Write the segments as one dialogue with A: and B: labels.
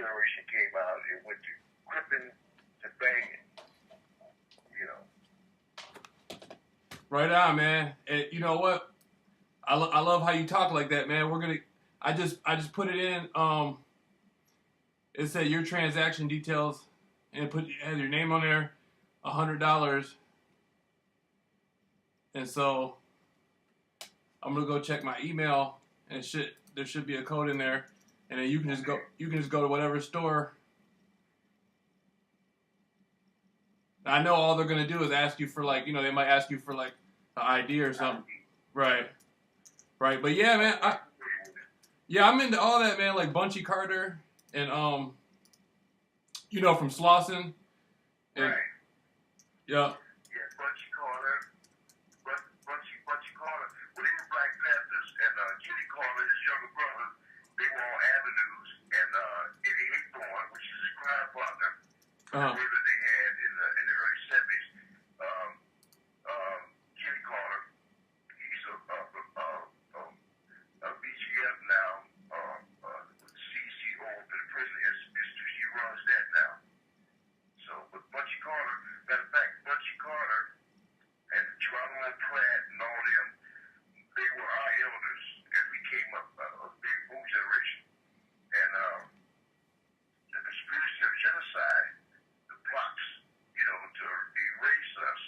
A: generation came out, it went to cripping to banging. You know.
B: Right on, man. And you know what? I love how you talk like that, man. I just put it in. It said your transaction details, and has your name on there, $100. And so I'm gonna go check my email, and there should be a code in there, and then you can just go to whatever store. I know all they're gonna do is ask you for they might ask you for like an ID or something. Right. But yeah, man, I'm into all that, man. Like Bunchy Carter and from Slauson. And,
A: right.
B: Yeah.
A: Yeah, Bunchy Carter. Well, they were Black Panthers, and Kitty Carter, his younger brother, they were on Avenues, and Eddie Hickthorne, which is his crime partner, that they had in the early 70s. Kitty Carter, he's a BGF now, CCO up in the prison institute. He runs that now. So, but Bunchy Carter, matter of fact, Bunchy Carter and Geronimo Pratt and all them, they were our elders as we came up, baby boom generation. And the conspiracy of genocide, the plots, to erase us,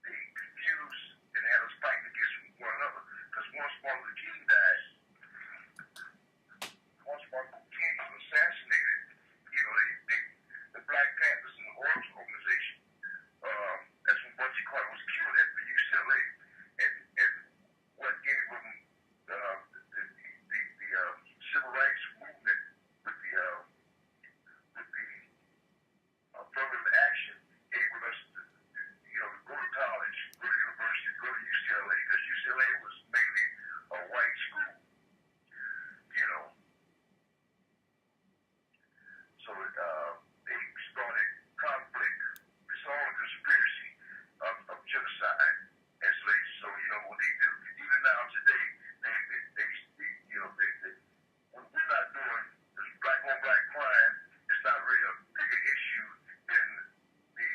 A: they confused and had us fighting against one another. Because once Martin Luther King died, once Martin Luther King was assassinated, the Black Panthers and the Orange Organization, that's when Bunchy Carter was killed at the UCLA. And what gave them the civil rights movement with the affirmative action gave us to go to college, go to university, go to UCLA, because UCLA was mainly a white school, So they started conflict. It's all a conspiracy of genocide and slaves. So what they do. Even now today, we're not doing this black on black crime. It's not really a bigger issue than the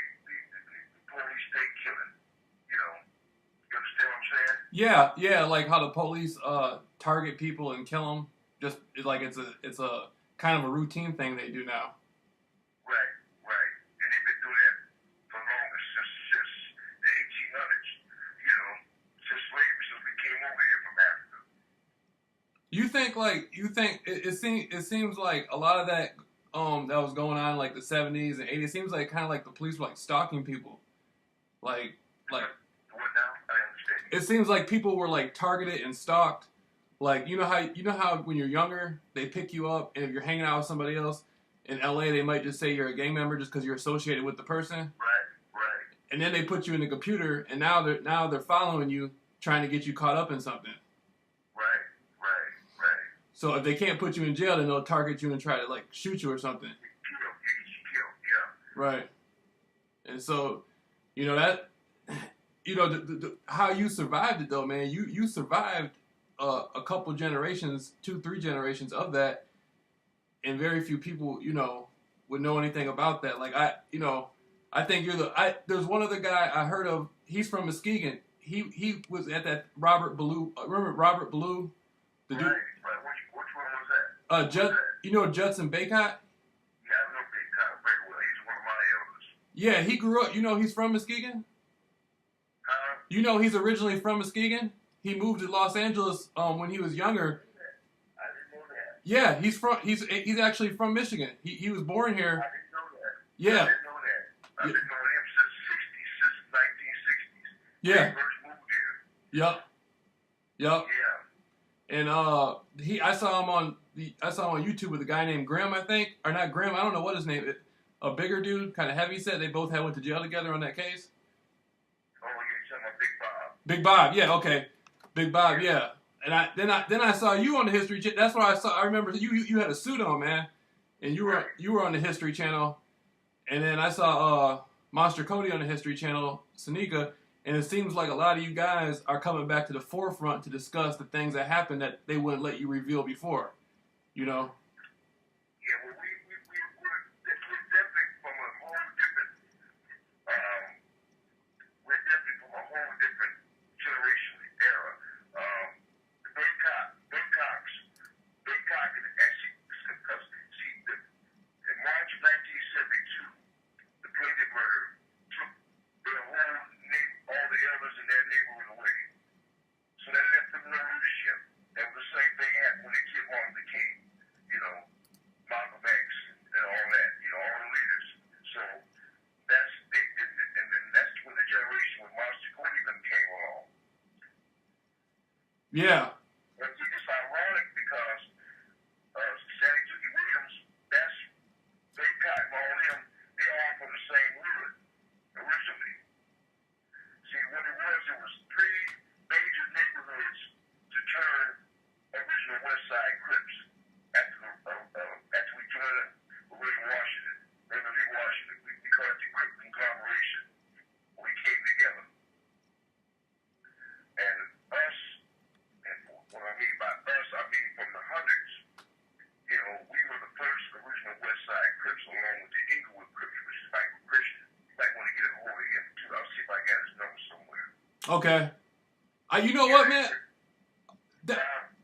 A: police state killing. You understand what I'm saying?
B: Yeah, like how the police target people and kill them. Just like it's a kind of a routine thing they do now.
A: Right. And they've been doing that for longest, since the 1800s, since slavery, since we came over here from Africa.
B: You think it seems like a lot of that that was going on like the 70s and 80s, it seems like kind of like the police were like stalking people. Like
A: What now? I understand.
B: It seems like people were like targeted and stalked. Like you know how when you're younger they pick you up, and if you're hanging out with somebody else in LA, they might just say you're a gang member just because you're associated with the person.
A: Right.
B: And then they put you in the computer, and now they're following you, trying to get you caught up in something.
A: Right.
B: So if they can't put you in jail, then they'll target you and try to like shoot you or something.
A: Kill, yeah.
B: Right. And so, that, how you survived it though, man. You survived a couple generations, 2-3 generations of that, and very few people, would know anything about that. Like I think there's one other guy I heard of. He's from Muskegon. He was at that Robert Ballou. Remember Robert Ballou? The dude.
A: Right. Which one was that?
B: Judson Baycott?
A: Yeah, I know Baycott very well. He's one of my elders.
B: Yeah, he grew up. He's from Muskegon? He's originally from Muskegon? He moved to Los Angeles when he was younger.
A: I didn't know that.
B: Yeah, he's actually from Michigan. He was born here.
A: I didn't know that.
B: Yeah.
A: I didn't know that. I've been knowing him since 1960s.
B: Yeah.
A: He first moved here.
B: Yep.
A: Yeah.
B: And I saw him on YouTube with a guy named Graham, I think, or not Graham. I don't know what his name is. A bigger dude, kind of heavy set. They both went to jail together on that case.
A: Oh, you're talking about Big Bob.
B: Big Bob, yeah, okay. Big Bob, yeah. And then I saw you on the History Channel. That's what I saw. I remember you had a suit on, man, and you were on the History Channel. And then I saw Monster Cody on the History Channel, Sanika. And it seems like a lot of you guys are coming back to the forefront to discuss the things that happened that they wouldn't let you reveal before. You know.
A: Yeah, well, we're definitely from a whole different, um, we're definitely from a whole different generation era. Baycock is actually, because, see, in March of 1972, the plaintiff murder took their whole all the elders in their neighborhood away. So that left them no leadership. That was the same thing happened when they killed Martin Luther King, you know, Malcolm X and all that, you know, all the leaders. So and then that's when the generation when Martin Luther King came along.
B: Yeah.
A: But it's ironic because Sandy Tookie Williams, that's Baycott and all them, they're all from the same hood originally. See, what it was three major neighborhoods to turn original West Side Crips after we joined William Washington, Reverend Lee Washington. We call it the Crip conglomeration. We came together. And us, and what I mean by us, I mean from the hundreds, you know, we were the first original West Side Crips along with the Inglewood Crips, which is Michael Christian. You might want to get a hold of him too. I'll see if I got his number somewhere.
B: Okay. You know what, man?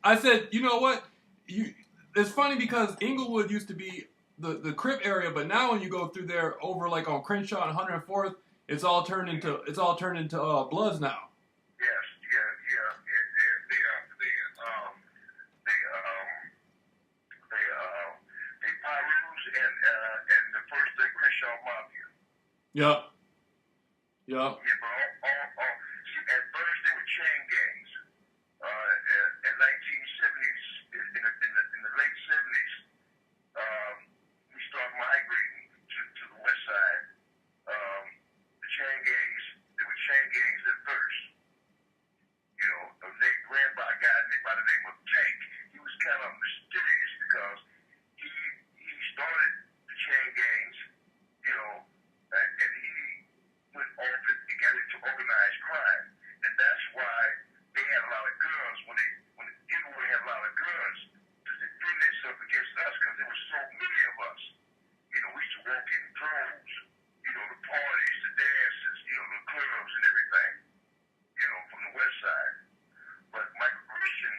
B: I said, you know what? It's funny because Inglewood used to be the Crip area, but now when you go through there over like on Crenshaw and 104th, it's all turned into Bloods now.
A: Yes, yeah. They Pyrus and the first Crenshaw Mafia.
B: Yep.
A: Yeah, but see, at first they were chain gangs. In 1970s, in the late 70s, we started migrating to the west side. The chain gangs, they were chain gangs at first. You know, they ran by a guy by the name of Tank. He was kind of mysterious because he started the chain gangs, you know, and he went off and got into organized crime. And that's why they had a lot of guns when Inglewood had a lot of guns to defend themselves against us because there were so many of us. You know, we used to walk in droves, you know, the parties, the dances, you know, the clubs and everything, you know, from the west side. But Michael Christian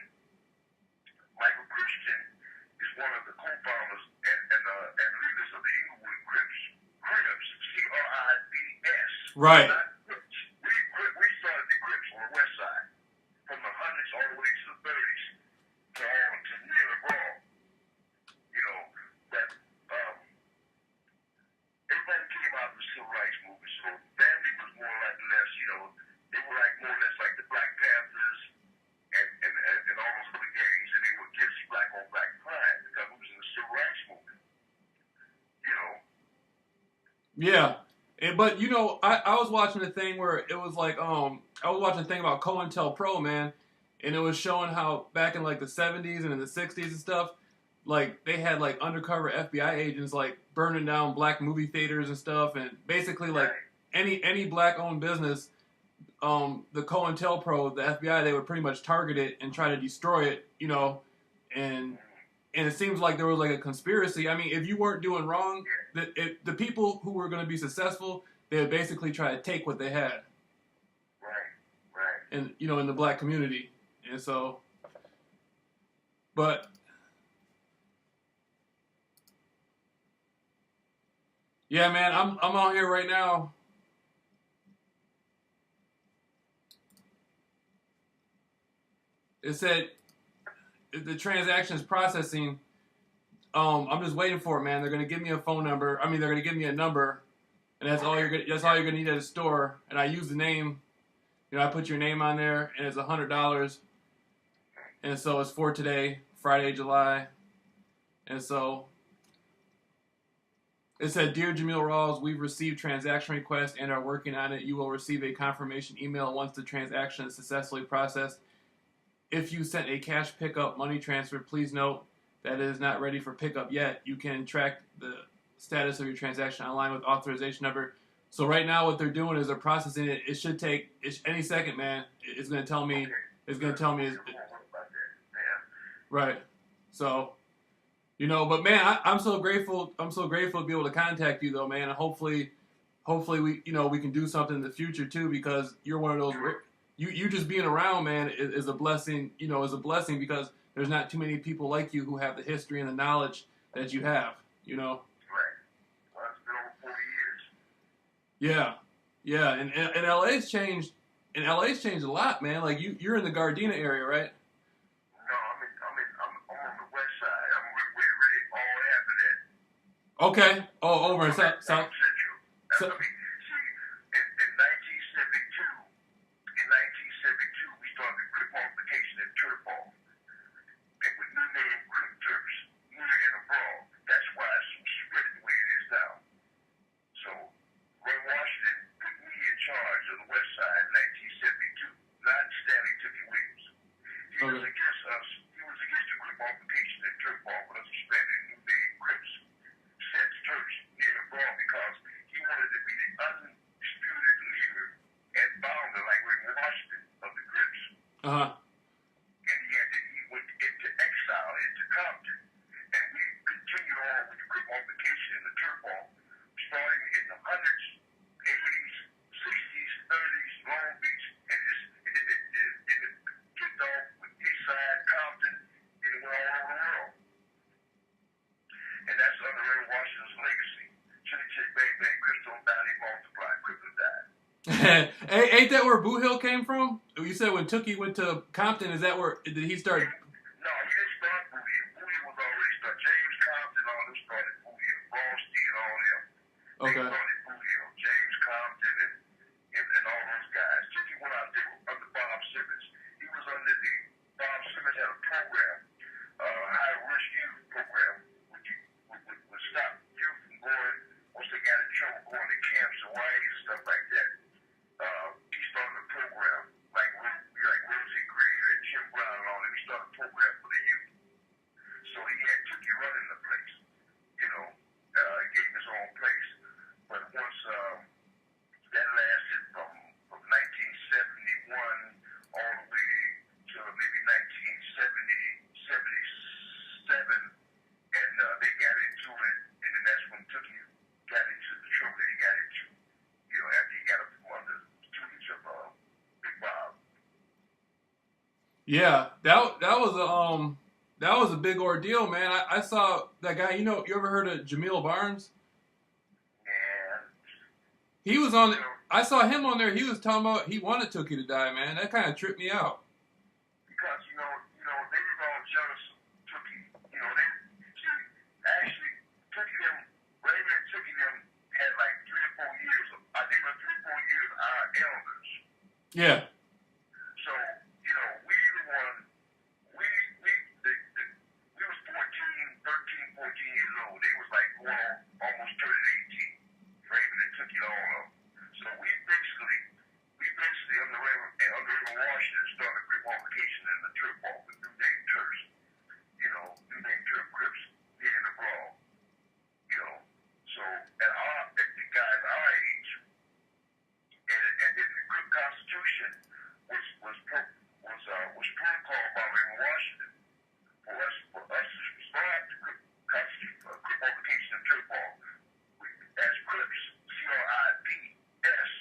A: is one of the co-founders and leaders of the Inglewood Crips. Crips,
B: right.
A: We started the Crips on the west side, from the hundreds all the way to the 30s, to near the ball. You know, that everybody came out of the civil rights movement, so Bambi was more like less, you know, they were like more or less like the Black Panthers and all those other gangs, and they were against black on black crime because it was in the civil rights movement. You know.
B: Yeah. But you know, I was watching a thing where it was like I was watching a thing about COINTELPRO, man, and it was showing how back in like the 70s and in the 60s and stuff, like they had like undercover FBI agents like burning down black movie theaters and stuff, and basically like any black owned business, the COINTELPRO, the FBI, they would pretty much target it and try to destroy it, you know, and it seems like there was like a conspiracy. I mean, if you weren't doing wrong, the people who were going to be successful, they would basically try to take what they had.
A: Right.
B: And, you know, in the black community. And so, but, yeah, man, I'm out here right now. It said the transaction is processing. I'm just waiting for it, man. They're gonna give me a phone number. I mean, they're gonna give me a number, and that's all you're gonna need at a store. And I use the name. You know, I put your name on there, and it's $100. And so it's for today, Friday, July. And so it said, "Dear Jameel Rawls, we've received transaction request and are working on it. You will receive a confirmation email once the transaction is successfully processed. If you sent a cash pickup money transfer, please note that it is not ready for pickup yet. You can track the status of your transaction online with authorization number." So right now what they're doing is they're processing it. It should take any second, man. It's going to tell me. It's going to tell me. Right. So You know, but man, I'm so grateful. I'm so grateful to be able to contact you, though, man. And hopefully we, we can do something in the future too, because you're one of those. You just being around, man, is a blessing. You know, is a blessing because there's not too many people like you who have the history and the knowledge that you have. You know.
A: Right. Well, it's been over 40 years.
B: Yeah, yeah, and LA's changed. And LA's changed a lot, man. Like you're in the Gardena area, right?
A: No, I'm on the west side. I'm where really all happened at.
B: Okay. Oh, over in South.
A: Central. I mean, see, in 1972, we started crip multiplication and turf off. And with new name crip turfs, near and abroad. That's why it's spread the way it is now. So, Ray Washington put me in charge of the west side in 1972, not Stanley Tookie Williams. He was against us. He was against the crip multiplication and turf off with us expanding new name crips, set turfs near and abroad because he wanted to be the undisputed leader and founder, like Ray Washington, of the Crips.
B: Uh-huh.
A: And he went into exile into Compton. And we continued on with the Crip multiplication and the turf ball, starting in the hundreds, 80s, 60s, 30s, Long Beach, and it kicked off with East Side, Compton, and it went all over the world. And that's under Ray Washington's legacy. Chitty Chitty Bang Bang, Crips don't die, they multiply, Crips will die.
B: Ain't that where Boo Hill came from? You said when Tookie went to Compton, is that where did he start?
A: No, he didn't start Boo Hill. Boo Hill was already started. James Compton, all them started Boo Hill. Rawls and all them. They started Boo Hill. James Compton and all those guys. Tookie went out there under Bob Simmons. He was under the Bob Simmons had a program, high risk youth program, which would stop youth from going once they got in trouble going to camps and Hawaii and stuff like that. He started a program like Rosie Greer and Jim Brown and all that. He started a program for the youth. So he had Tookie running the place. He gave him his own place. But once that lasted from 1971 all the way to maybe 1977, and they got into it, and then that's when Tookie got into the trouble that he got into. After he got up from under the tutelage of Big Bob.
B: Yeah, that was a big ordeal, man. I saw that guy. You ever heard of Jameel Barnes?
A: Yeah.
B: He was on. I saw him on there. He was talking about he wanted Tookie to die, man. That kind of tripped me out.
A: Because they were all jealous of Tookie. Actually, Tookie them, Raymond and Tookie them had like 3 or 4 years. They were 3 or 4 years our elders.
B: Yeah.
A: So we the one. We was 13, 14 years old. They was like going on almost turning 18. Raymond and Tookie all of them. So we basically under Ray Washington started Crip multiplication in the turf ball with new name turfs. New name turf Crips here in the brawl. So at the guys our age, and then the Crip Constitution was protocol by Ray Washington for us to start the Crip multiplication and turf ball as Crips, CRIPS,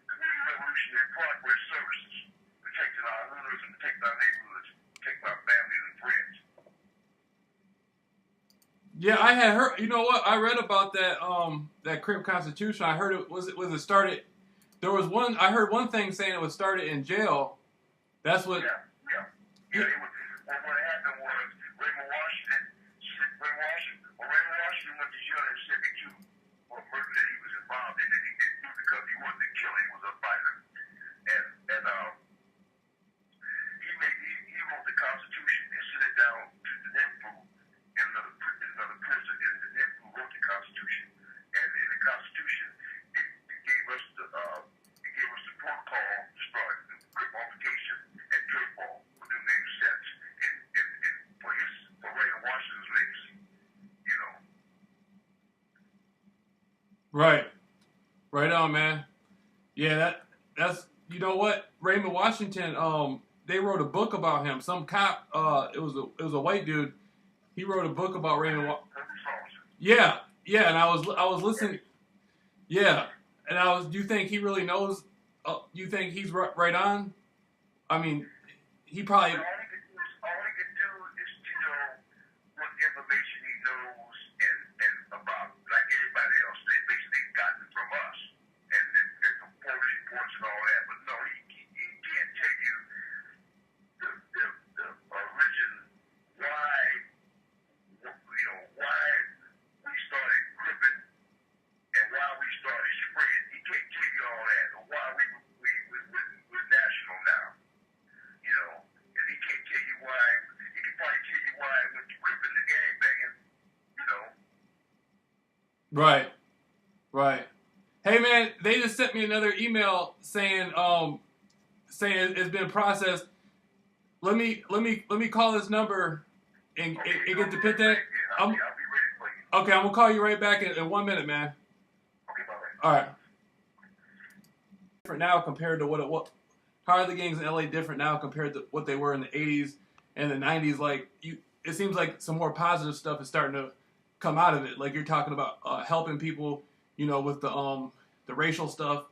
A: Community Revolutionary Progress Services, protecting our hoods and protecting our neighborhoods, protecting our families and friends.
B: Yeah, I had heard. You know what? I read about that Crip Constitution. I heard it was it started. There was one. I heard one thing saying it was started in jail. That's what.
A: Yeah. What happened was Raymond Washington went to jail in 72 for a murder that he was involved in that he didn't do because he wasn't a killer, he was a fighter. And he wrote the Constitution and sent it down to the Nimbu in another prison, and the Nimbu wrote the Constitution. And in the Constitution, it gave us the protocol to start the Crip multiplication and turf ball with new name sets for Ray Washington's legacy.
B: Right. Right on, man. Yeah, that's you know what? Raymond Washington, they wrote a book about him. Some cop, it was a white dude. He wrote a book about Raymond.
A: Police officer.
B: Yeah, yeah, and I was listening. Yeah, and I was. Do you think he really knows? You think he's right on? I mean, he probably.
A: All he can do is tell what information he knows and about, like everybody else. They basically gotten from us and the police reports and all that. But no, he can't tell you the origin why why we started cripping and why we started spreading. He can't tell you all that or why we're national now. And he can't tell you why. He can probably tell you why I went to cripping the gang banging.
B: Right, right. Hey man, they just sent me another email saying it's been processed. Let me call this number and get the pit that.
A: I'll be ready for you.
B: Okay, I'm gonna call you right back in 1 minute, man.
A: Okay, bye-bye.
B: All right. Different now compared to what? How are the gangs in LA different now compared to what they were in the 80s and the 90s? Like it seems like some more positive stuff is starting to come out of it. Like you're talking about helping people, with the racial stuff.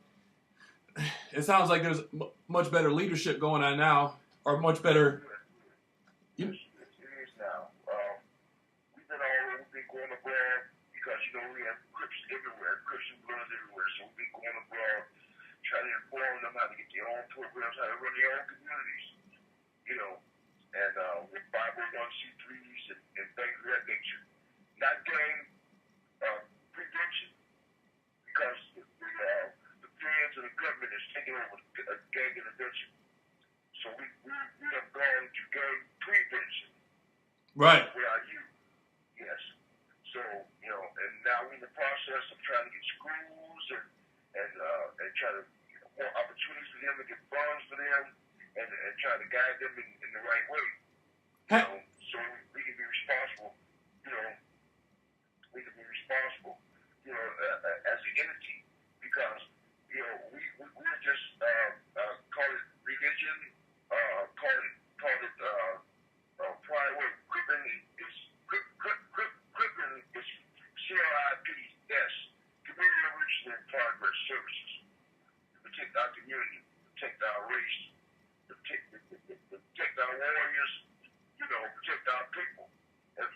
B: It sounds like there's much better leadership going on now, or much better.
A: It is now. We've been all over, we've been going abroad because we have Crips everywhere, Christian Bloods everywhere. So we've been going abroad, trying to inform them how to get their own programs, how to run their own communities. And with 501c3s and things of that nature. Not gang prevention, because the feds and the government is taking over gang intervention. So we have gone to gang prevention.
B: Right.
A: With our youth. Yes. So, and now we're in the process of trying to get schools and try to more opportunities for them to get funds for them and try to guide them in the right way. So we can be responsible, as an entity, because, we're just, call it religion, call it pride. Crippin is CRIPS, Community Revolution and Progress Services. Protect our community, protect our race, protect our warriors, protect our people, and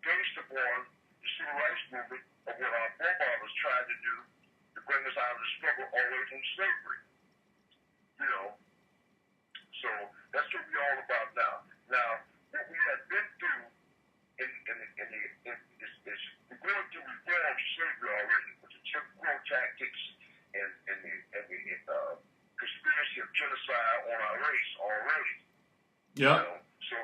A: based upon the civil rights movement of what our forefathers tried to do to bring us out of the struggle all the way from slavery. So that's what we're all about now. Now, what we have been through is we're going through reform slavery already with the Jim Crow tactics and the conspiracy of genocide on our race already.
B: Yeah.
A: So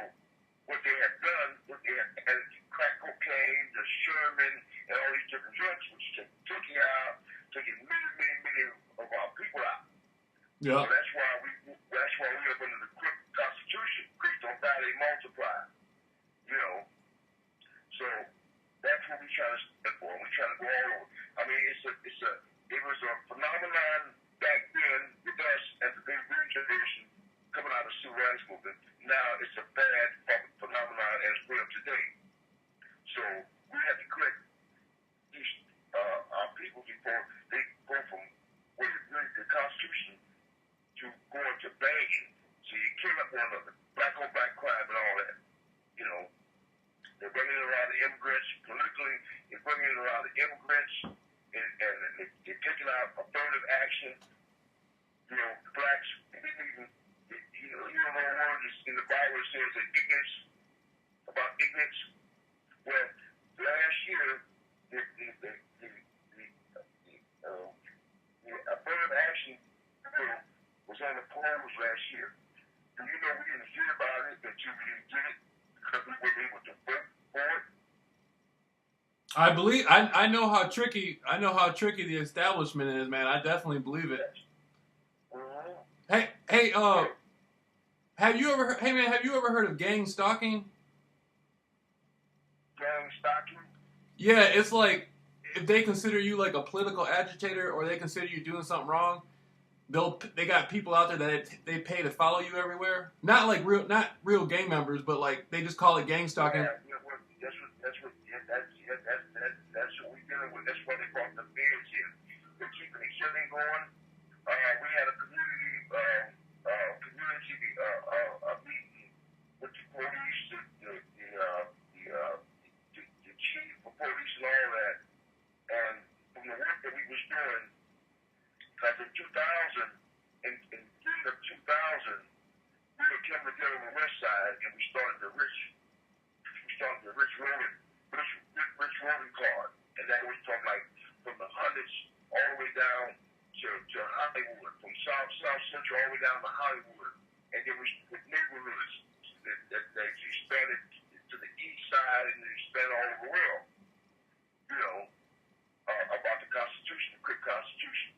A: what they have done, and crack cocaine, the Sherman, and all these different drugs, which took you out, taking many of our people out.
B: Yeah.
A: So that's why we live under the Constitution. Crips don't die, they multiply. So that's what we try to stand for. We try to go all over. I mean, it was a phenomenon back then with us as the big generation coming out of the civil rights movement. Now it's a bad phenomenon as well today. So we have to correct our people before they go from the Constitution to going to begging. So you kill up one another, black on black crime and all that. They're bringing in a lot of immigrants politically. They're bringing in a lot of immigrants, and they're taking out affirmative action. Blacks, even the word in the Bible says that ignorance. Well, last year, the affirmative action was on the polls last year. Do you know we didn't hear about it, that you didn't get it because we weren't able to vote for it?
B: I believe I know how tricky the establishment is, man. I definitely believe it.
A: Mm-hmm.
B: Hey, have you ever heard of gang stalking?
A: Gang stalking?
B: Yeah, it's like if they consider you like a political agitator or they consider you doing something wrong, they got people out there that they pay to follow you everywhere. Not like real gang members, but like they just call it gang stalking.
A: Yeah, that's what we're dealing with. That's why they brought the feds in. They're keeping the killing going. We had a community meeting with the police, the chief of police and all that. And from the work that we was doing, because in 2000, in June of 2000, we were coming together on the west side, and we started the Rich Rolling card, and that was from from the hundreds all the way down to Hollywood, from South Central all the way down to Hollywood, and there was with neighborhoods that expanded to the east side and expanded all over the world. About the Constitution, the quick Constitution.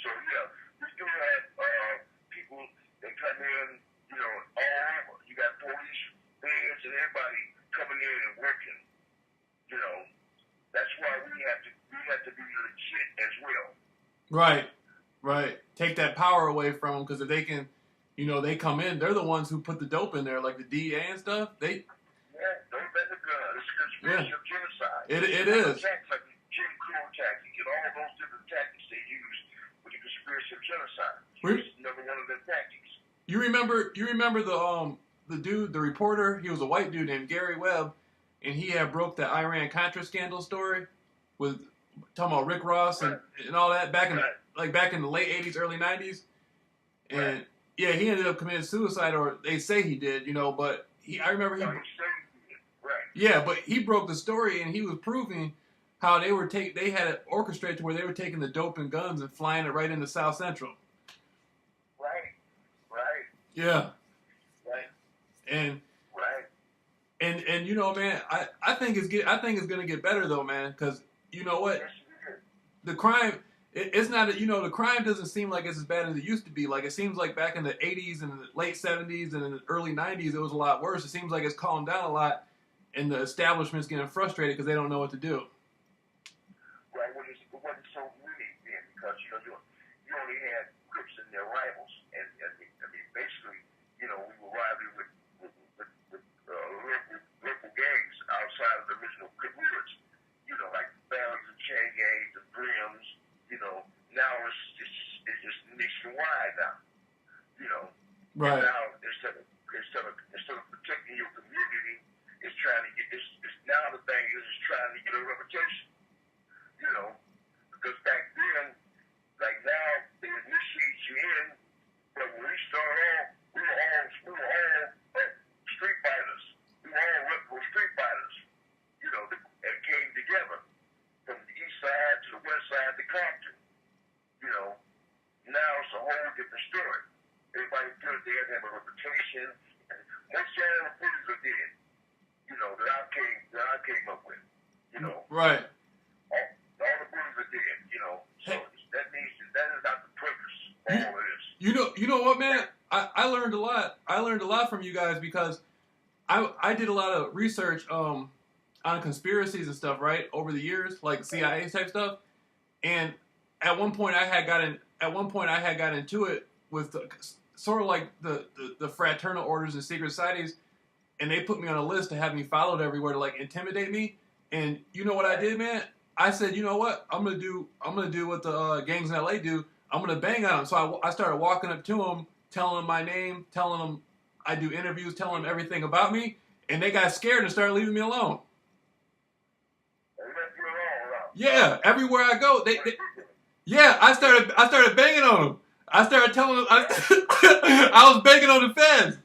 A: So yeah, we do have people that come in, all over. You got police, feds, and everybody coming in and working. That's why we have to be legit as well.
B: Right. Take that power away from them, because if they can, they come in. They're the ones who put the dope in there, like the DEA and stuff.
A: Dope and the gun. It's a conspiracy of genocide.
B: It is.
A: Like Jim Crow tactic and all those different tactics they use with the conspiracy of genocide. It's never one of their tactics.
B: You remember the dude, the reporter? He was a white dude named Gary Webb, and he had broke the Iran-Contra scandal story with talking about Rick Ross and all that back in the late 80s, early 90s. And yeah, he ended up committing suicide, or they say he did, but I remember he yeah, but he broke the story, and he was proving how they had it orchestrated to where they were taking the dope and guns and flying it right into South Central.
A: Right.
B: Yeah.
A: Right.
B: And man, I think it's gonna get better though, man, because you know what, the crime, it's not the crime doesn't seem like it's as bad as it used to be. Like it seems like back in the 80s and the late 70s and in the early 90s it was a lot worse. It seems like it's calmed down a lot, and the establishment's getting frustrated because they don't know what to do.
A: Right. Well, it wasn't so many then, because you only had Crips and their rivals, and basically, we were rivaling with local gangs outside of the original Crip roots. Like Barons and Chain gangs, the Brims. Now it's just nationwide now.
B: Right.
A: And now instead of protecting your community, it's trying to get this. Now the thing is trying to get a reputation. Because back then, like now, they initiate you in, but when we started off, we were all street fighters. We were all local street fighters, that came together from the east side to the west side to Compton. Now it's a whole different story. Everybody feels they have to have a reputation. And most of the police are dead, that I came up with,
B: Right.
A: All the bullies are dead, So that means that is not the purpose of all of this.
B: You know what, man? I learned a lot. I learned a lot from you guys because I did a lot of research on conspiracies and stuff, right, over the years, like CIA type stuff. And at one point I had got into it with sort of like the fraternal orders and secret societies, and they put me on a list to have me followed everywhere to like intimidate me. And you know what I did, man? I said, you know what? I'm gonna do what the gangs in LA do. I'm gonna bang on them. So I started walking up to them, telling them my name, telling them I do interviews, telling them everything about me, and they got scared and started leaving me alone. Yeah, everywhere I go, yeah, I started banging on them. I started telling them I was banging on the feds.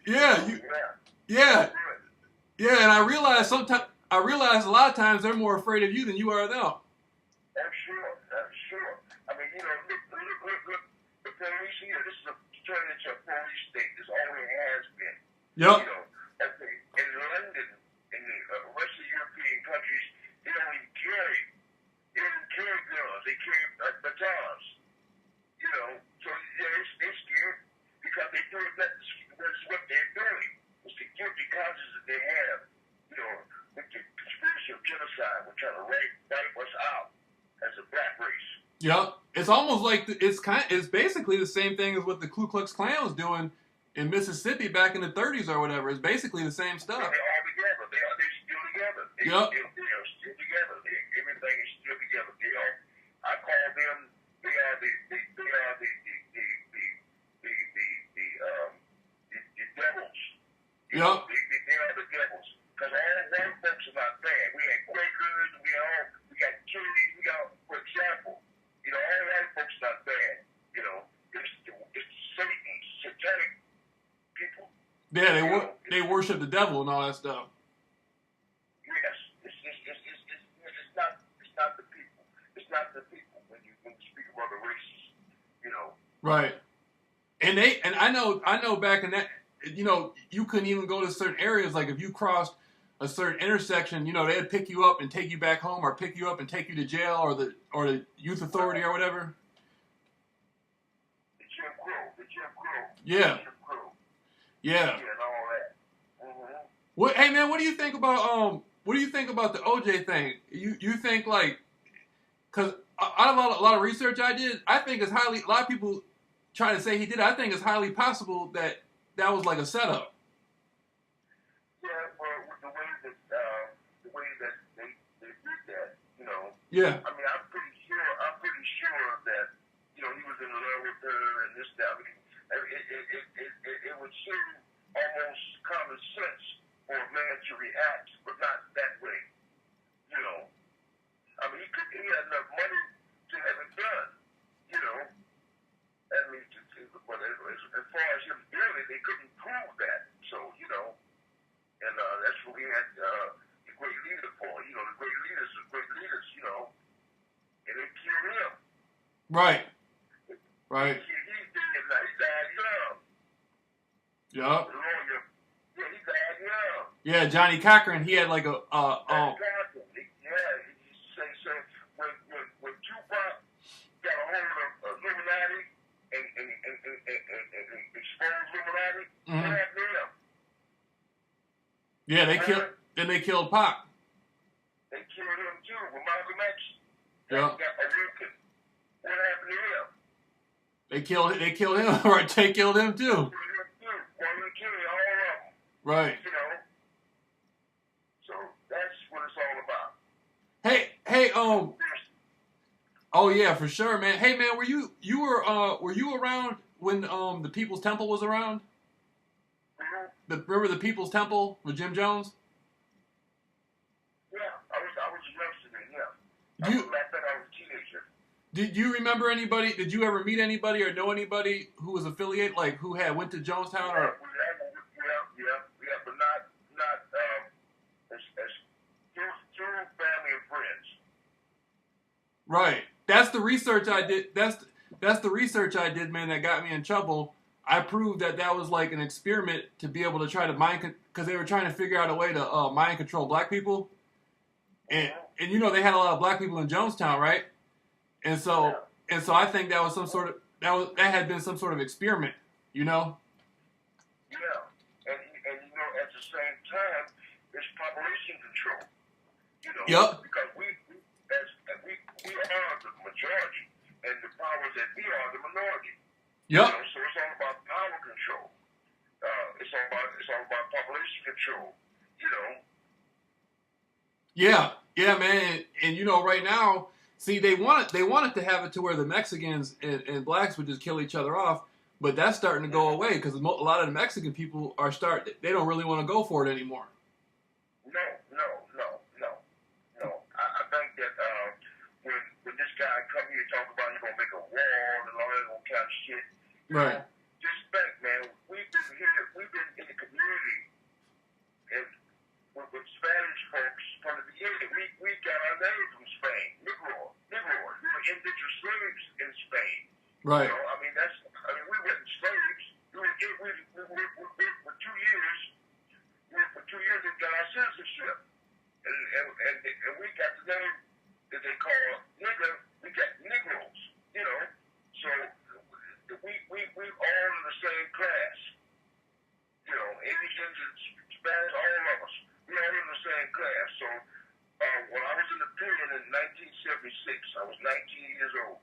B: Yeah, and I realized a lot of times they're more afraid of you than you are of them.
A: That's sure. I mean, look, the police here, this is turning into a police state. This always has been.
B: Yep.
A: In London, in the rest of the European countries, they don't even carry guns. They carry batons. So they're scared because they do that's what they're doing. It's the guilty conscience that they have. With the conspiracy of genocide, we're trying to wipe us out as
B: Yep. It's almost like it's basically the same thing as what the Ku Klux Klan was doing in Mississippi back in the 30s or whatever. It's basically the same stuff.
A: They're all together. They're still together. They
B: Yep.
A: They are still together. Everything is still together. They are. I call them. They are the devils. You know,
B: Yep.
A: they are the devils. Because all white folks are not bad. We had Quakers. We got Kennedys. We got, for example, you know, all white folks are not bad. You know, it's Satan, satanic people.
B: Yeah, they worship the devil and all that stuff.
A: Yes, it's not the people. It's not the people when you speak of other races. You know.
B: Right. And I know back in that, you know, you couldn't even go to certain areas. Like if you crossed a certain intersection, you know, they'd pick you up and take you back home, or pick you up and take you to jail, or the youth authority or whatever.
A: The Jim Crow.
B: Yeah.
A: Jim Crow.
B: Yeah.
A: And all that. Mm-hmm.
B: What? Hey man, what do you think about the OJ thing? You think like, because out of a lot of research I did, I think it's highly, a lot of people try to say he did it. I think it's highly possible that was like a setup.
A: Yeah, well, with the way that they did that, you know.
B: Yeah.
A: I mean, I'm pretty sure that, you know, he was in love with her and this, that. I mean, it would seem almost common sense for a man to react, but not that way. You know. I mean, he had enough money to have it done, you know. I mean, but as far as him doing it, they couldn't prove that. So, you know, and that's what we had the great leader for. You know, the great leaders, you know, and they killed him.
B: Right.
A: He died young.
B: Yup.
A: The lawyer, yeah, he died young.
B: Yeah, Johnny Cochran, he had like a
A: when Tupac got a hold of Illuminati and exposed Illuminati, what happened to him?
B: Yeah, they killed Pac.
A: They killed him too with Malcolm X.
B: Yeah.
A: Got awakened. What happened to him?
B: They killed him. Right, they killed him too.
A: Wanted to kill all of them.
B: Right.
A: You know. So that's what it's all about.
B: Hey, oh yeah, for sure, man. Hey man, were you around when the People's Temple was around? Remember the People's Temple with Jim Jones?
A: Yeah, I was a youngster then, yeah. I was a teenager.
B: Did you remember anybody? Did you ever meet anybody or know anybody who was affiliated, like who went to Jonestown or?
A: Yeah, but not as true family and friends.
B: Right. That's the research I did. That's the research I did, man. That got me in trouble. I proved that was like an experiment to be able to try to because they were trying to figure out a way to mind control black people, and you know they had a lot of black people in Jonestown, right? And so I think that was that had been some sort of experiment, you know.
A: Yeah, and you know at the same time there's population control. You know.
B: Yep.
A: Because we are the majority, and the powers that be are the minority.
B: Yep.
A: You know, so it's all about power control. It's all about population control. You know. Yeah, man, and you know, right now, see, they wanted to have it to where the Mexicans and blacks would just kill each other off, but that's starting to go away because a lot of the Mexican people they don't really want to go for it anymore. No. I think that when this guy come here and talk about he's gonna make a wall and all that kind of shit.
B: Right.
A: Just think, man. We've been in the community, and with Spanish folks from the beginning. We got our name from Spain, Negro. We were indentured slaves in Spain.
B: Right.
A: You know, we weren't slaves. We were for 2 years. For 2 years, we got our citizenship, and we got the name that they call nigger. We got Negroes. You know, so we all in the same class. You know, Asians and Spanish, all of us. We all in the same class. So when I was in the prison in 1976, I was 19 years old.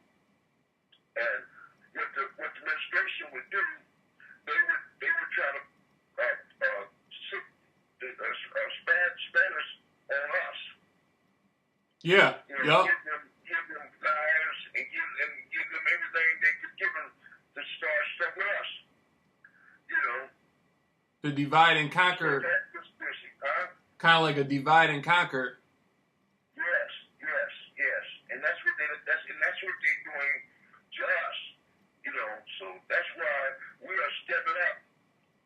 B: Yeah.
A: You know,
B: Yup.
A: give them knives and give them everything they could give them to start stuff with us. You know.
B: The divide and conquer.
A: So that's conspiracy, huh?
B: Kind of like a divide and conquer.
A: Yes. And that's what they're doing to us. You know, so that's why we are stepping up,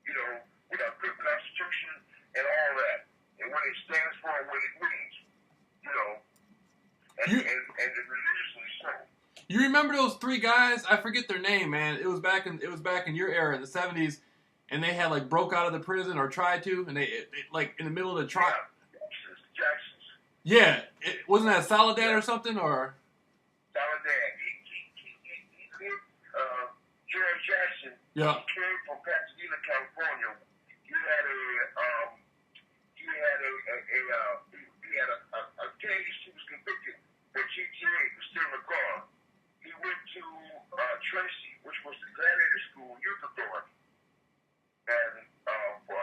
A: you know, with our good constitution and all that. And what it stands for and what it means. You know. And religiously so.
B: You remember those three guys? I forget their name, man. It was back in your era in the 70s, and they had like broke out of the prison or tried to, and they like in the middle of the trial.
A: Jacksons.
B: Yeah, wasn't that Soledad or something or?
A: Soledad. George Jackson.
B: Yeah.
A: He came from Pasadena, California. He had a case. He was convicted for GTA. He was still in the car. He went to Tracy, which was the Gladiator School Youth Authority, and for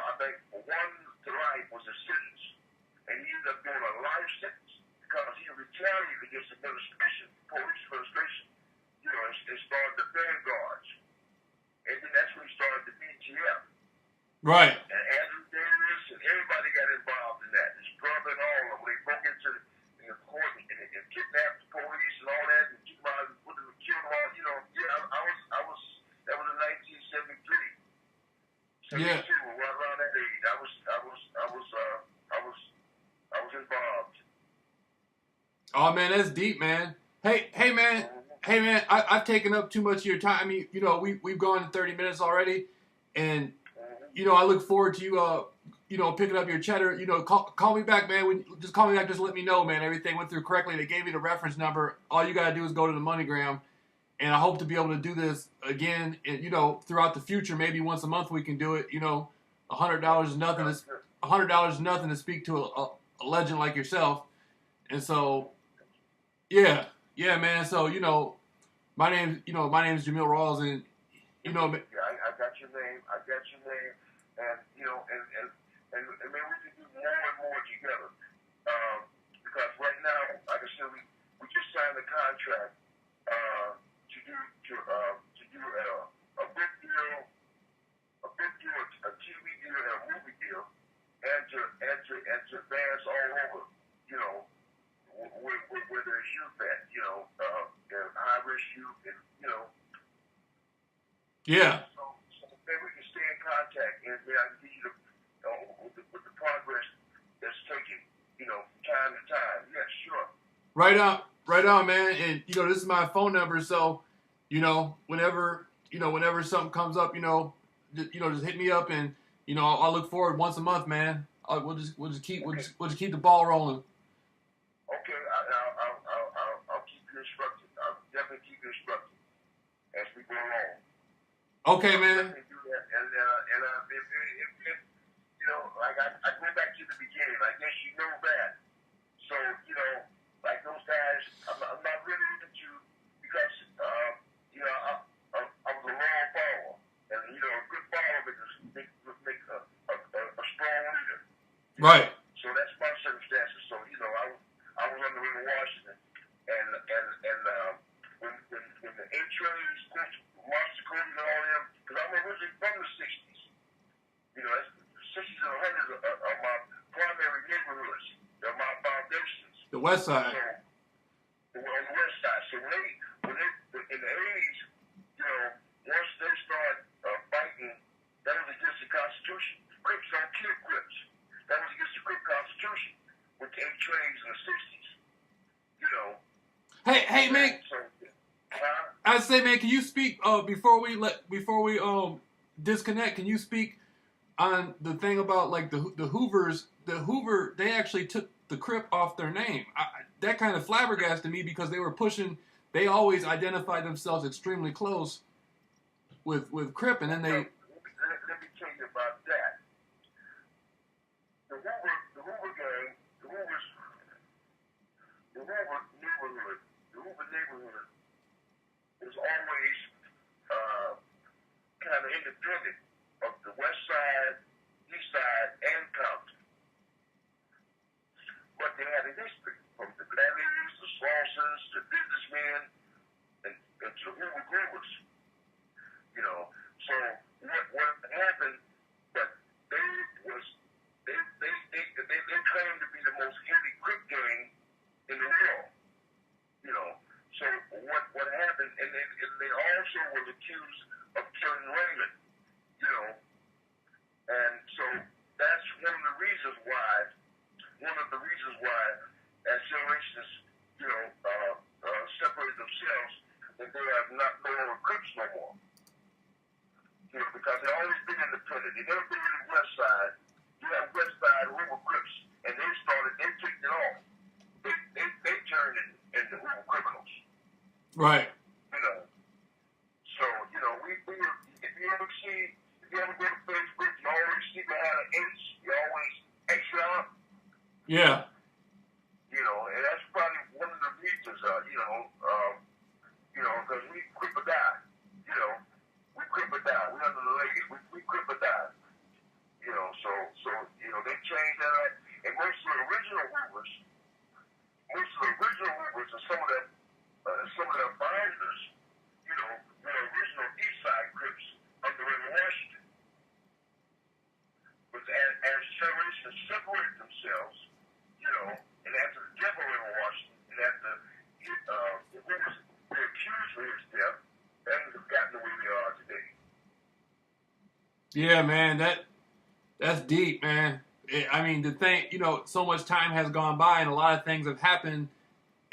A: one to life was a sentence, and he ended up doing a life sentence because he retaliated against the administration, police administration. You know, it started the vanguards, and then that's when he started the BTF.
B: Right.
A: And Andrew Davis and everybody got involved in that. His brother and all of them. They broke into the court and kidnapped the police and all that, and killed them all. You know, that was in 1973.
B: Yeah.
A: 72, right around that age. I was involved.
B: Oh man, that's deep, man. Hey man. Hey man, I've taken up too much of your time. I mean, you know, we've gone 30 minutes already, and you know, I look forward to you, you know, picking up your cheddar. You know, call me back, man. Just call me back. Just let me know, man. Everything went through correctly. They gave me the reference number. All you gotta do is go to the MoneyGram, and I hope to be able to do this again. And you know, throughout the future, maybe once a month we can do it. You know, $100 is nothing. $100 is nothing to speak to a legend like yourself. And so, yeah, man. So you know, my name is Jameel Rawls, and you know.
A: I got your name. And you know, and maybe we can do more and more together. Because right now, like I said, we just signed a contract to do a big deal, a TV deal, and a movie deal, and to advance all over. You know, where there's youth at. You know, high-risk youth, and you know.
B: Yeah.
A: So maybe we can stay in contact, and I can give you with the progress that's taken, you know, from time to time. Yeah, sure.
B: Right on, man. And you know, this is my phone number, so you know, whenever something comes up, just hit me up, and you know, I'll look forward once a month, man. We'll just keep the ball rolling.
A: Okay, I'll keep you instructed. I'll definitely keep you instructed as we go along.
B: Okay, man.
A: And if you know, like I go back to the beginning. I guess you know that. So you know, like those guys, I'm not really into because you know I was a long follower, and you know a good follower make a strong leader.
B: Right.
A: So that's my circumstances. So you know I was under Washington, and when the A-trains, March Cody and all them, because I'm originally from the 60s. You know, the 60s and 100s are my primary neighborhoods. They're my foundations.
B: The West Side.
A: So, on the West Side. So when they in the 80s, you know, once they start fighting, that was against the Constitution. Crips don't kill Crips. That was against the Crip Constitution with the A-trains in the 60s. You know.
B: Hey, man. I say, man, can you speak before we disconnect? Can you speak on the thing about like the Hoovers? The Hoover, they actually took the Crip off their name. That kind of flabbergasted me because they were pushing. They always identified themselves extremely close with Crip, and then they.
A: Let me tell you about that. The Hoover gang, the Hoover neighborhood was always kind of independent of the West Side, East Side, and Compton. But they had a history from the Gladiator Crips no more. You know, because they always been independent. They never been in the West Side. You have West Side Hoover Crips, and they kicked it off. They turned into Hoover criminals.
B: Right.
A: You know. So, you know, if you ever go to Facebook, you always see behind an H, you always X out.
B: Yeah.
A: You know, and that's probably one of the reasons, because we quit or die. You know, we quit or die. We under the ladies. We quit or die. You know, so they changed that up. And most of the original Hoovers and some of their binders, you know, were original East Side Crips under Washington. But as generations separated themselves, you know, and after the death of Washington, and after the Hoovers were accused of his death, things have gotten the way they are today.
B: Yeah, man, that's deep, man. I mean, the thing, you know, so much time has gone by and a lot of things have happened,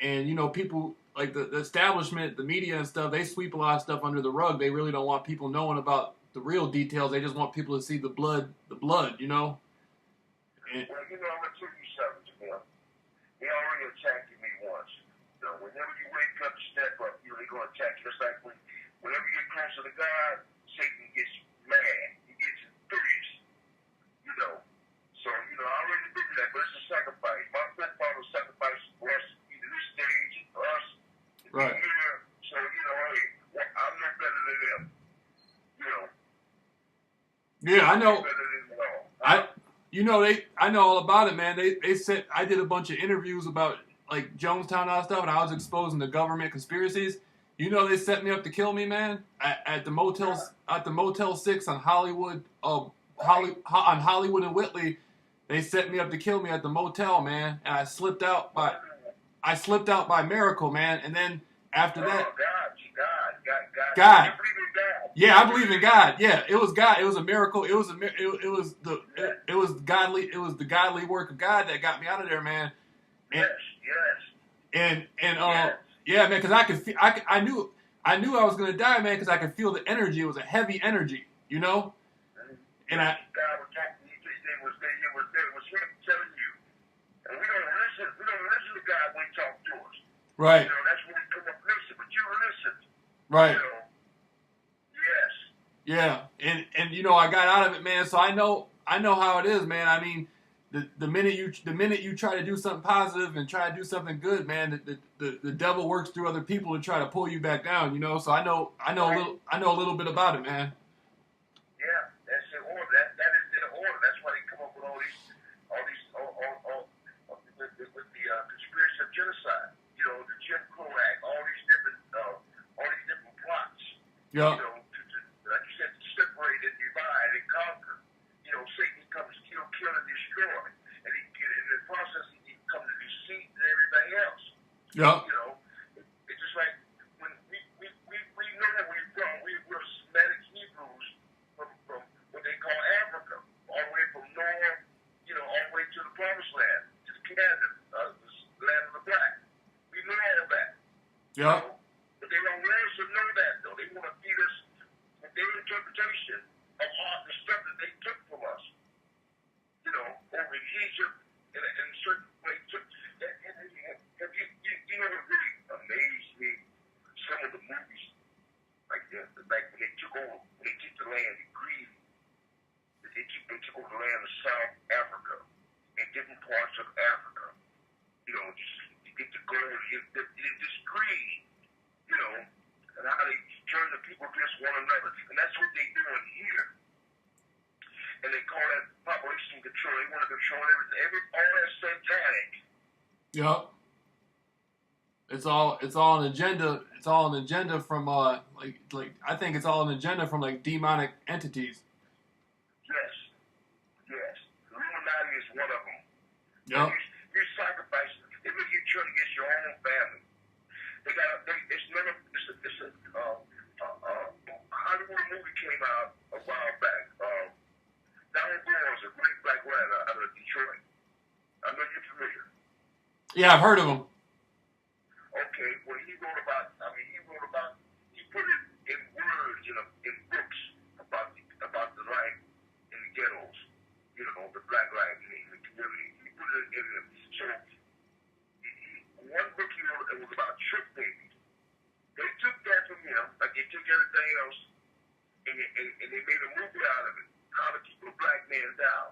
B: and, you know, people, like the establishment, the media and stuff, they sweep a lot of stuff under the rug. They really don't want people knowing about the real details. They just want people to see the blood, you know?
A: And, well, you know, I'm going to tell you something, Jameel. They already attacked me once. You know, whenever you wake up, step up, you know, they're going to attack you. It's like whenever you get close to the God, Satan gets mad. He gets furious. You know. So, you know, I already did that, but it's a sacrifice. My forefather sacrificed for us, either this stage, for us,
B: right.
A: Here. So, you know, hey, well, I'm no better than them. You know.
B: Yeah, I know.
A: Better than them all.
B: I know all about it, man. They said I did a bunch of interviews about like Jonestown and all that stuff, and I was exposing the government conspiracies. You know, they set me up to kill me, man. At the Motel 6 on Hollywood, on Hollywood and Whitley. They set me up to kill me at the motel, man, and I slipped out by miracle, man. And then after that, God.
A: You believe in God?
B: Yeah, I believe in God. Yeah, it was God. It was a miracle. It was the godly work of God that got me out of there, man. And,
A: yes.
B: Yeah, man, because I knew I was gonna die, man, because I could feel the energy. It was a heavy energy, you know. And
A: God was talking. It was him telling you, and we don't listen. We don't listen to God when He talks to us.
B: Right.
A: You know, that's when we come up listen. But you listen.
B: Right.
A: You know. Yes.
B: Yeah, and you know, I got out of it, man. So I know how it is, man. I mean, the minute you try to do something positive and try to do something good, man, the devil works through other people to try to pull you back down, you know. So I know a little bit about it, man.
A: Yeah, that's the order. That is their order. That's why they come up with all these with the conspiracy of genocide. You know, the Jim Crow Act, all these different plots.
B: Yeah.
A: You know, like you said, to separate and divide and conquer. You know, Satan comes to kill and destroy, and in the process he comes to deceit and everything else.
B: Yeah.
A: You know, it's just like when we know that we're Semitic Hebrews from what they call Africa, all the way from North, you know, all the way to the Promised Land, to the Canada, the land of the black. We know all that.
B: Yeah.
A: You know? But they don't want us to know that, though. They want to feed us with their interpretation of all the stuff that they took from us. You know, over in Egypt, in certain places. You know what really amazed me? Some of the movies, like when they took the land in Greece, they took over the land of South Africa and different parts of Africa. You know, just to get the gold, this greed, you know, and how they turn the people against one another. And that's what they're doing here. And they call that population control. They want to control everything. All that's satanic.
B: Yep. It's all an agenda. It's all an agenda from like I think it's all an agenda from like demonic entities.
A: Yes. Illuminati is one of them.
B: Yep.
A: You sacrifice. They make you turn against your own family. Hollywood movie came out a while back. Donald Glover is a great black writer out of Detroit. I know you're familiar.
B: Yeah, I've heard of him.
A: Okay, well he put it in words the black lives in the community. He put it in the, so one book he wrote that was about trick babies. They took that from him, like they took everything else, and they made a movie out of it. How to keep a black man down.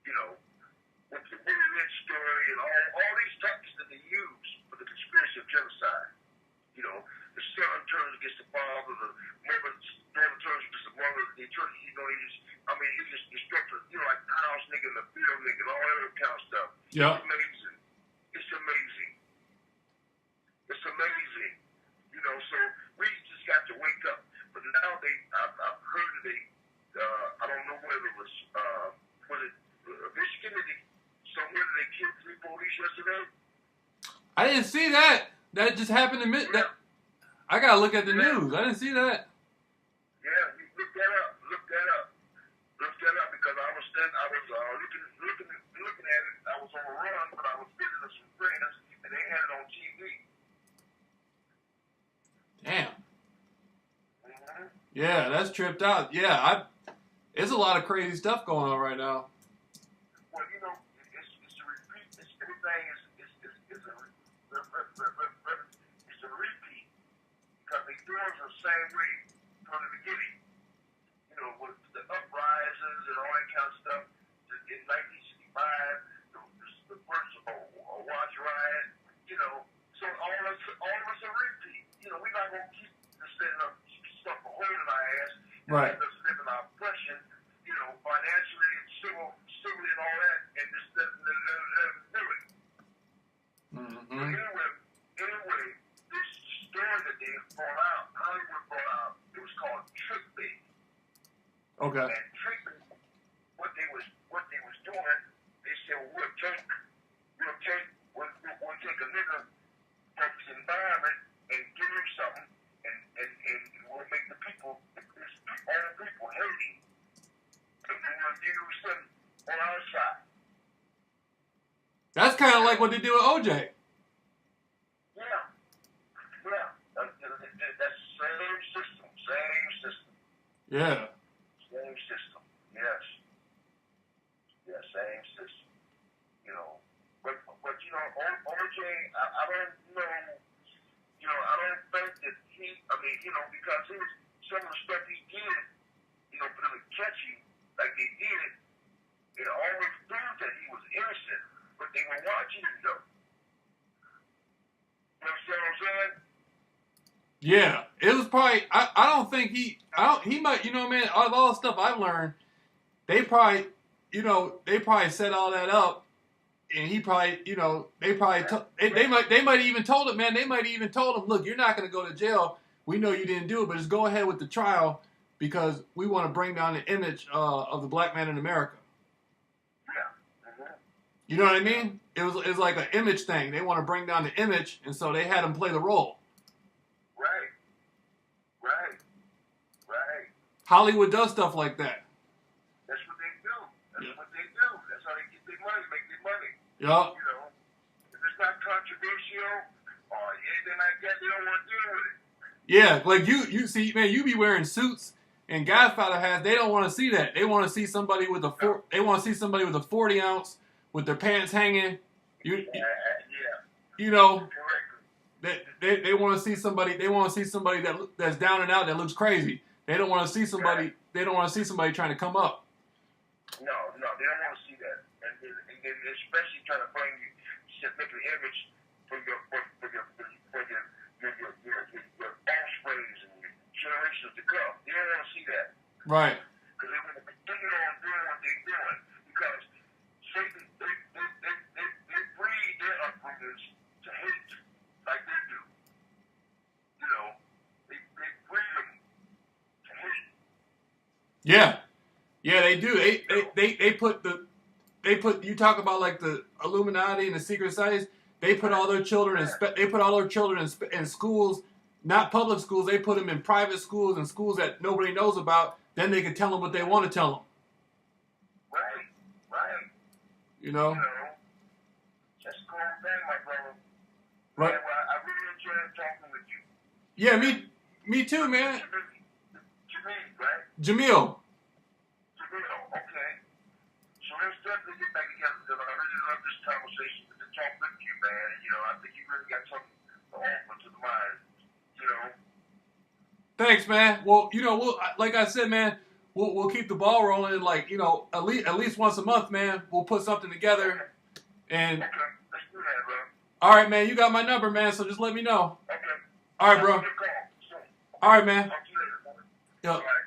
A: You know, with the Willie Lynch story and all these tactics that they use for the conspiracy of genocide. You know, the son turns against the father, the mother turns against the mother, they turn, you know, it's just destructive. You know, like the house nigga and the field nigga and all that other kind of stuff.
B: Yeah.
A: It's amazing. It's amazing. It's amazing. You know, so we just got to wake up. But now I've heard that I don't know whether it was Michigan, somewhere they killed 3 police yesterday.
B: I didn't see that. That just happened to me. I gotta look at the news. I didn't see that.
A: Yeah, you look that up. Look that up. Look that up because I was looking at it. I was on a run, but I was visiting some friends, and they had it on TV.
B: Damn.
A: Mm-hmm.
B: Yeah, that's tripped out. Yeah, there's a lot of crazy stuff going on right now.
A: Well, you know, it's a repeat. Everything is a repeat because they do it the same way from the beginning. You know, with the uprisings and all that kind of stuff. In 1965, the first Watch riot. You know, so all of us are repeat. You know, we're not gonna keep setting up stuff for holding our ass.
B: Right.
A: And us living our oppression. You know, financially and civilly and all that, and just let them do it.
B: Mm-hmm.
A: Anyway, this story that they brought out, Hollywood brought out, it was called Trick Baby.
B: Okay.
A: And Trick Baby, what they was doing, they said, well, we'll take a nigga from his environment and give him something, and we'll make the people, all the people hate him. And then we'll give him something on our side.
B: That's kind of like what they do with OJ.
A: Yeah. That's the same system.
B: Yeah.
A: Same system. Yes. Yeah, same system. You know, but you know, OJ, I don't know. You know, I don't think that because some of the stuff he did, you know, for them to catch him like they did, it always proved that he was innocent, but they were watching him though. You understand what I'm saying?
B: Yeah. It was probably, I don't think he might, you know, man, all the stuff I've learned, they probably set all that up, and he probably, you know, they might even told him, man, look, you're not going to go to jail. We know you didn't do it, but just go ahead with the trial because we want to bring down the image of the black man in America.
A: Yeah. Mm-hmm.
B: You know what I mean? It was like an image thing. They want to bring down the image, and so they had him play the role.
A: Right.
B: Hollywood does stuff like that.
A: That's what they do. That's how they get their money, make their money.
B: Yeah.
A: You know, if it's not controversial or anything like that, they don't want to deal with it.
B: Yeah, like you see, man, you be wearing suits and Godfather hats. They don't want to see that. They want to see somebody with a 40 ounce with their pants hanging. You know, they want to see somebody. They want to see somebody that's down and out that looks crazy. They don't want to see somebody. They don't want to see somebody trying to come up.
A: No, they don't want to see that, and especially trying to bring you, make an image for your offsprings and generations to come. They don't want to see that.
B: Right.
A: Because they want to continue on doing what they're doing. Because Satan, they breed their upbringers to hate like they do. You know, they breed them to hate.
B: Yeah, they do. They put you talk about like the Illuminati and the secret societies. They put all their children in schools, not public schools. They put them in private schools and schools that nobody knows about. Then they can tell them what they want to tell them.
A: Right.
B: You know.
A: That's a cool thing, my brother.
B: Right.
A: Man, well, I really enjoyed talking with you.
B: Yeah, me too, man.
A: Jameel, right?
B: Jameel.
A: Okay. So let's definitely get back together because I really love this conversation to talk with you, man. You know, I think you really got something to offer to the mind. You know.
B: Thanks, man. Well, you know, like I said, man, we'll keep the ball rolling. And like, you know, at least once a month, man, we'll put something together. And
A: okay, let's do that, bro.
B: All right, man. You got my number, man. So just let me know.
A: Okay.
B: All right, bro. All right, man.
A: Talk to you later,
B: Yo.
A: All right.